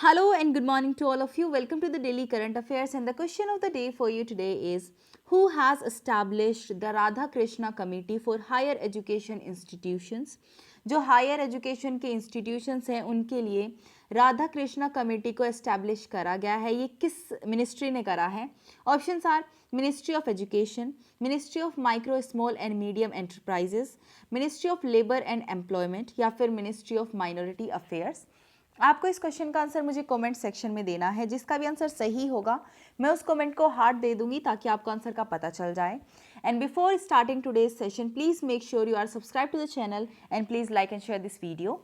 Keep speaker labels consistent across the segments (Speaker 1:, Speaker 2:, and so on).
Speaker 1: Hello and good morning to all of you. Welcome to the Daily Current Affairs. And the question of the day for you today is: who has established the Radha Krishna Committee for Higher Education Institutions? जो higher education के institutions हैं उनके लिए Radha Krishna committee को establish करा गया है. ये किस मिनिस्ट्री ने करा है? Options are ministry of education, ministry of micro small and medium enterprises, ministry of labour and employment या फिर मिनिस्ट्री ऑफ माइनॉरिटी अफेयर्स. आपको इस क्वेश्चन का आंसर मुझे कमेंट सेक्शन में देना है. जिसका भी आंसर सही होगा मैं उस कमेंट को हार्ट दे दूंगी ताकि आपको आंसर का पता चल जाए. And before starting today's session please make sure you are subscribe to the channel and please like and share this video.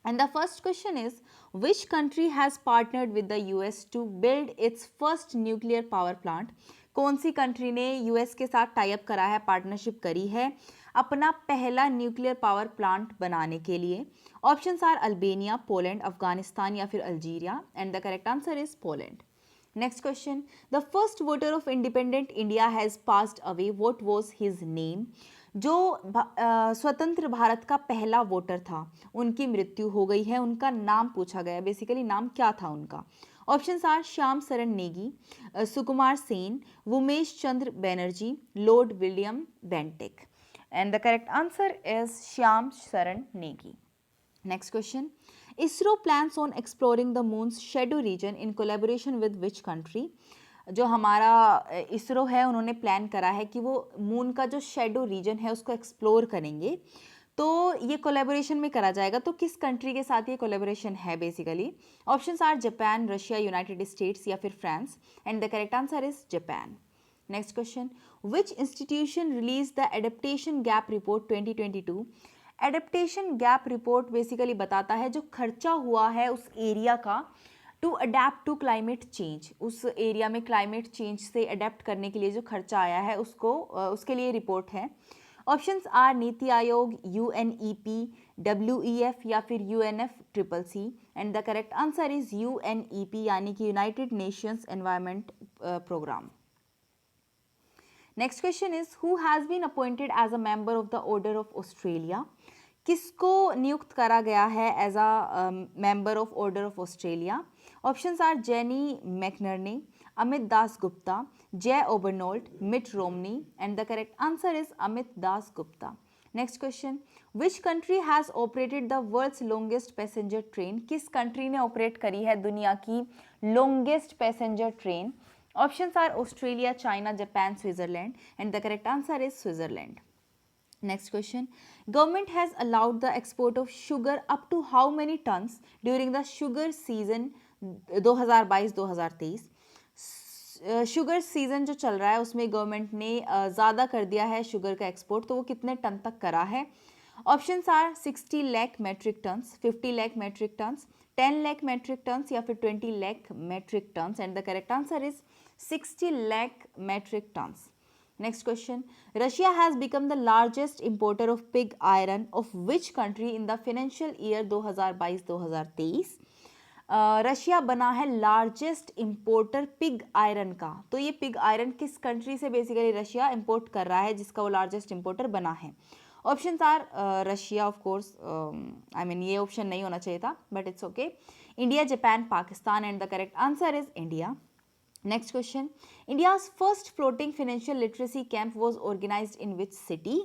Speaker 1: And the first question is, which country has partnered with the US to build its first nuclear power plant? कौन सी country ने US के साथ tie up करा है, partnership करी है अपना पहला न्यूक्लियर पावर प्लांट बनाने के लिए? Options are Albania, Poland, Afghanistan या फिर Algeria. And the correct answer is Poland. Next question, the first voter of independent India has passed away, what was his name? जो स्वतंत्र भारत का पहला वोटर था उनकी मृत्यु हो गई है, उनका नाम पूछा गया. बेसिकली नाम क्या था उनका? Options are Shyam Sharan Negi, Sukumar Sen, Umesh Chandra Banerjee, Lord William Bentinck. And the correct answer is Shyam Sharan Negi. Next question. ISRO plans on exploring the moon's shadow region in collaboration with which country? जो हमारा इसरो है उन्होंने प्लान करा है कि वो मून का जो शेडो रीजन है उसको एक्सप्लोर करेंगे. तो ये कोलैबोरेशन में करा जाएगा. तो किस कंट्री के साथ ये कोलैबोरेशन है basically? Options are Japan, Russia, United States या फिर France. And the correct answer is Japan. Next question, which institution release the adaptation gap report 2022? Adaptation gap report basically बताता है जो खर्चा हुआ है उस एरिया का to adapt to climate change. उस एरिया में क्लाइमेट चेंज से अडेप्ट करने के लिए जो खर्चा आया है उसके लिए रिपोर्ट है. Options are NITI Aayog, UNEP, WEF या फिर UNFCCC. And the correct answer is UNEP यानी कि United Nations Environment Programme. Next question is, who has been appointed as a member of the Order of Australia? किसको नियुक्त करा गया है as a member of Order of Australia? Options are Jenny McInerney, Amit Das Gupta, Jay Obernolte, Mitt Romney. And the correct answer is Amit Das Gupta. Next question, which country has operated the world's longest passenger train? किस country ने operate करी है दुनिया की longest passenger train? Options are Australia, China, Japan, Switzerland. And the correct answer is Switzerland. Next question, government has allowed the export of sugar up to how many tons during the sugar season 2022-2023? Sugar season जो चल रहा है उसमें government ने ज़्यादा कर दिया है शुगर का एक्सपोर्ट. तो वो कितने टन तक करा है? Options are 60 lakh metric tons, 50 lakh metric tons, 10 lakh metric tons या फिर 20 lakh metric tons. And the correct answer is 60 lakh metric tons. Next question, Russia has become the largest importer of pig iron of which country in the financial year 2022-2023? Russia बना है largest importer pig iron का. तो ये pig iron किस country से basically Russia import कर रहा है जिसका वो लार्जेस्ट इंपोर्टर बना है? Options are Russia of course, I mean ये ऑप्शन नहीं होना चाहिए था but it's okay, India, Japan, Pakistan. And the correct answer is India. Next question, India's first floating financial literacy camp was organized in which city?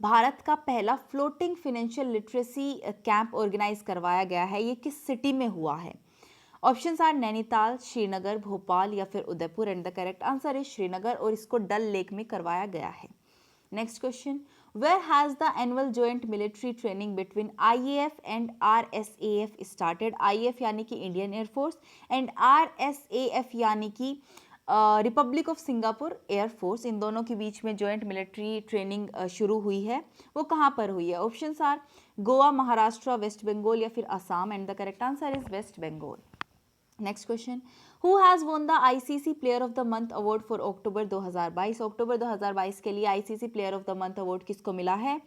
Speaker 1: Bharat का पहला floating financial literacy camp organize करवाया गया है, ये किस सिटी में हुआ है? ऑप्शंस आर नैनीताल, श्रीनगर, भोपाल या फिर Udaipur. And the correct answer is Srinagar और इसको डल लेक में करवाया गया है. Next question, where has the annual joint military training between IAF and RSAF started? IAF यानी कि इंडियन एयरफोर्स एंड RSAF यानी कि रिपब्लिक ऑफ सिंगापुर एयरफोर्स. इन दोनों के बीच में जॉइंट मिलिट्री ट्रेनिंग शुरू हुई है. वो कहाँ पर हुई है? Options are Goa, Maharashtra, West Bengal या फिर Assam. And the correct answer is West Bengal. Next question, who has won the ICC player of the month award for October 2022? October 2022 के लिए ICC player of the month award किसको मिला है?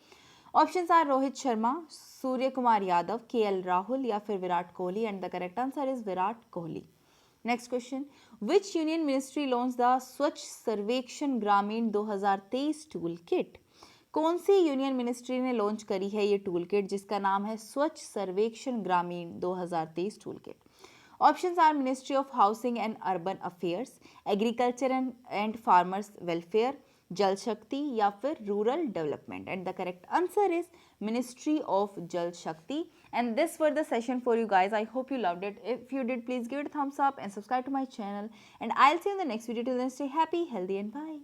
Speaker 1: Options are Rohit Sharma, Surya Kumar Yadav, KL Rahul या फिर Virat Kohli. And the correct answer is Virat Kohli. Next question, which union ministry launch the स्वच्छ सर्वेक्षण ग्रामीण 2023 टूल किट? कौन सी यूनियन मिनिस्ट्री ने लॉन्च करी है ये टूल किट जिसका नाम है स्वच्छ सर्वेक्षण ग्रामीण 2023 tool kit? Options are Ministry of Housing and Urban Affairs, Agriculture and Farmers Welfare, Jal Shakti या फिर Rural Development. And the correct answer is Ministry of Jal Shakti. And this were the session for you guys. I hope you loved it. If you did, please give it a thumbs up and subscribe to my channel. And I'll see you in the next video. Till then, stay happy, healthy, and bye.